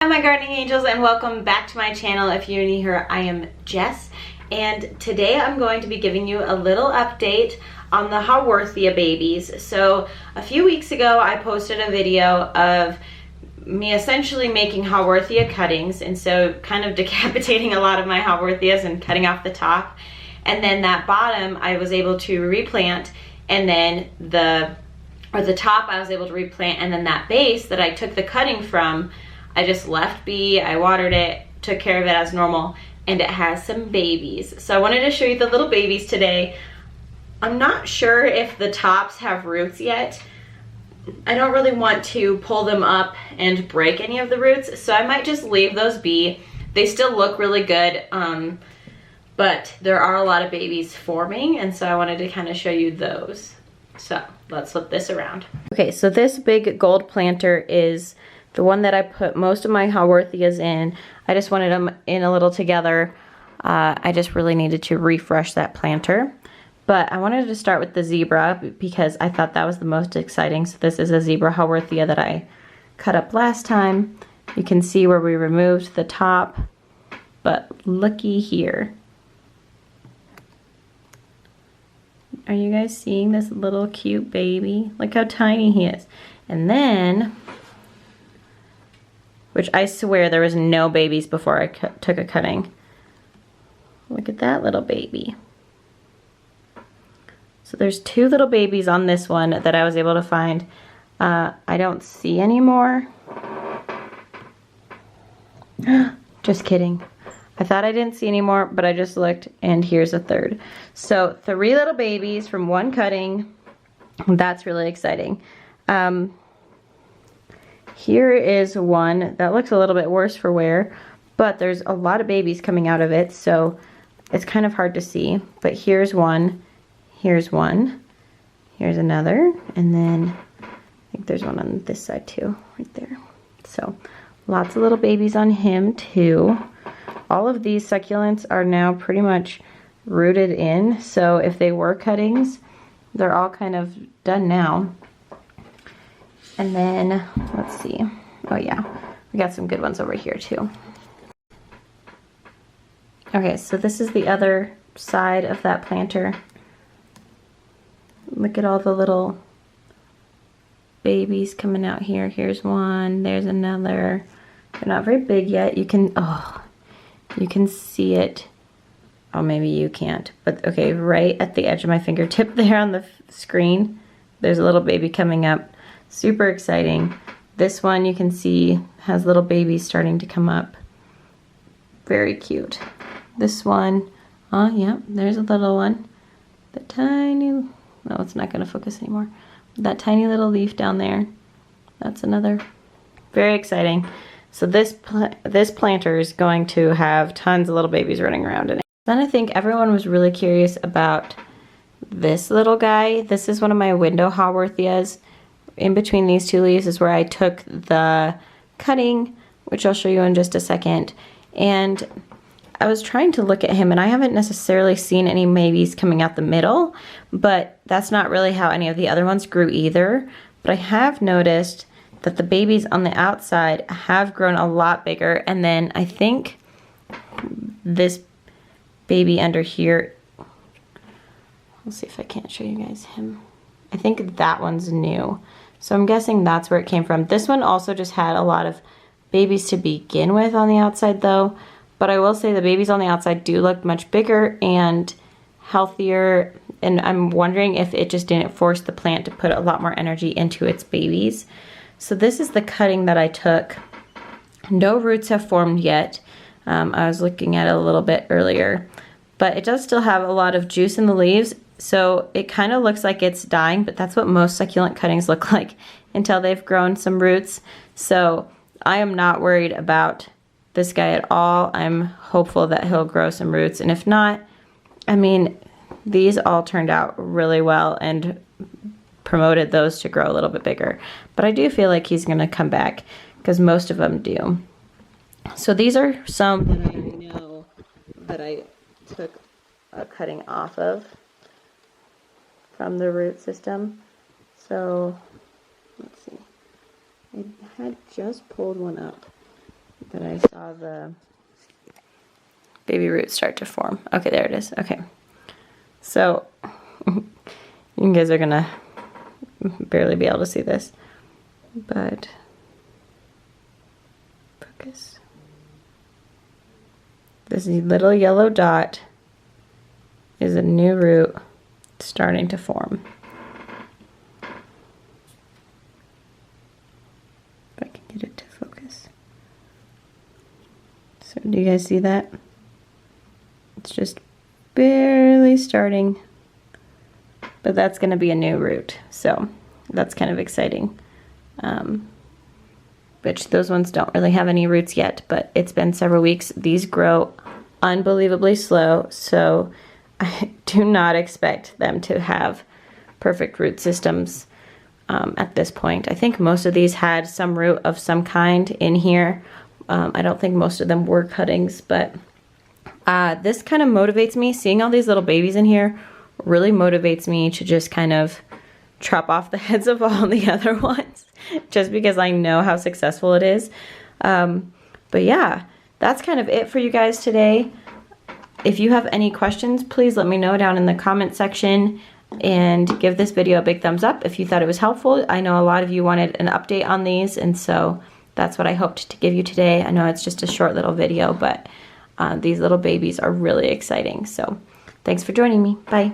Hi my gardening angels, and welcome back to my channel. If you're new here, I am Jess, and today I'm going to be giving you a little update on the Haworthia babies. So a few weeks ago I posted a video of me essentially making Haworthia cuttings, and so kind of decapitating a lot of my Haworthias and cutting off the top, and then that bottom I was able to replant, and then the top I was able to replant, and then that base that I took the cutting from I just left be. I watered it, took care of it as normal, and it has some babies. So I wanted to show you the little babies today. I'm not sure if the tops have roots yet. I don't really want to pull them up and break any of the roots, so I might just leave those be. They still look really good, but there are a lot of babies forming, and so I wanted to kind of show you those. So let's flip this around. Okay, so this big gold planter is the one that I put most of my Haworthias in. I just wanted them in a little together. I just really needed to refresh that planter. But I wanted to start with the zebra because I thought that was the most exciting. So this is a zebra Haworthia that I cut up last time. You can see where we removed the top, but looky here. Are you guys seeing this little cute baby? Look how tiny he is. And then, which I swear there was no babies before I took a cutting. Look at that little baby. So there's two little babies on this one that I was able to find. I don't see any more. Just kidding. I thought I didn't see any more, but I just looked and here's a third. So 3 little babies from one cutting. That's really exciting. Here is one that looks a little bit worse for wear, but there's a lot of babies coming out of it, so it's kind of hard to see. But here's one, here's another, and then I think there's one on this side too, right there. So lots of little babies on him too. All of these succulents are now pretty much rooted in, so if they were cuttings, they're all kind of done now. And then, let's see. Oh yeah, we got some good ones over here too. Okay, so this is the other side of that planter. Look at all the little babies coming out here. Here's one, there's another. They're not very big yet. You can see it. Oh, maybe you can't. But okay, right at the edge of my fingertip there on the screen, there's a little baby coming up. Super exciting. This one you can see has little babies starting to come up. Very cute. This one, oh yeah, there's a little one. The tiny, no, it's not gonna focus anymore. That tiny little leaf down there, that's another. Very exciting. So this planter is going to have tons of little babies running around in it. Then I think everyone was really curious about this little guy. This is one of my window Haworthias. In between these two leaves is where I took the cutting, which I'll show you in just a second. And I was trying to look at him, and I haven't necessarily seen any babies coming out the middle, but that's not really how any of the other ones grew either. But I have noticed that the babies on the outside have grown a lot bigger, and then I think this baby under here, let's see if I can't show you guys him. I think that one's new. So I'm guessing that's where it came from. This one also just had a lot of babies to begin with on the outside though. But I will say the babies on the outside do look much bigger and healthier. And I'm wondering if it just didn't force the plant to put a lot more energy into its babies. So this is the cutting that I took. No roots have formed yet. I was looking at it a little bit earlier. But it does still have a lot of juice in the leaves. So it kind of looks like it's dying, but that's what most succulent cuttings look like until they've grown some roots. So I am not worried about this guy at all. I'm hopeful that he'll grow some roots. And if not, I mean, these all turned out really well and promoted those to grow a little bit bigger. But I do feel like he's going to come back because most of them do. So these are some that I know that I took a cutting off of from the root system. So let's see, I had just pulled one up that I saw the baby roots start to form. Okay, there it is. Okay. So you guys are gonna barely be able to see this, but focus. This little yellow dot is a new root starting to form. If I can get it to focus. So do you guys see that? It's just barely starting, but that's going to be a new root, so that's kind of exciting. Which those ones don't really have any roots yet, but it's been several weeks. These grow unbelievably slow, so I do not expect them to have perfect root systems at this point. I think most of these had some root of some kind in here. I don't think most of them were cuttings, but this kind of motivates me. Seeing all these little babies in here really motivates me to just kind of chop off the heads of all the other ones, just because I know how successful it is. But yeah, that's kind of it for you guys today. If you have any questions, please let me know down in the comment section, and give this video a big thumbs up if you thought it was helpful. I know a lot of you wanted an update on these, and so that's what I hoped to give you today. I know it's just a short little video, but these little babies are really exciting. So thanks for joining me. Bye.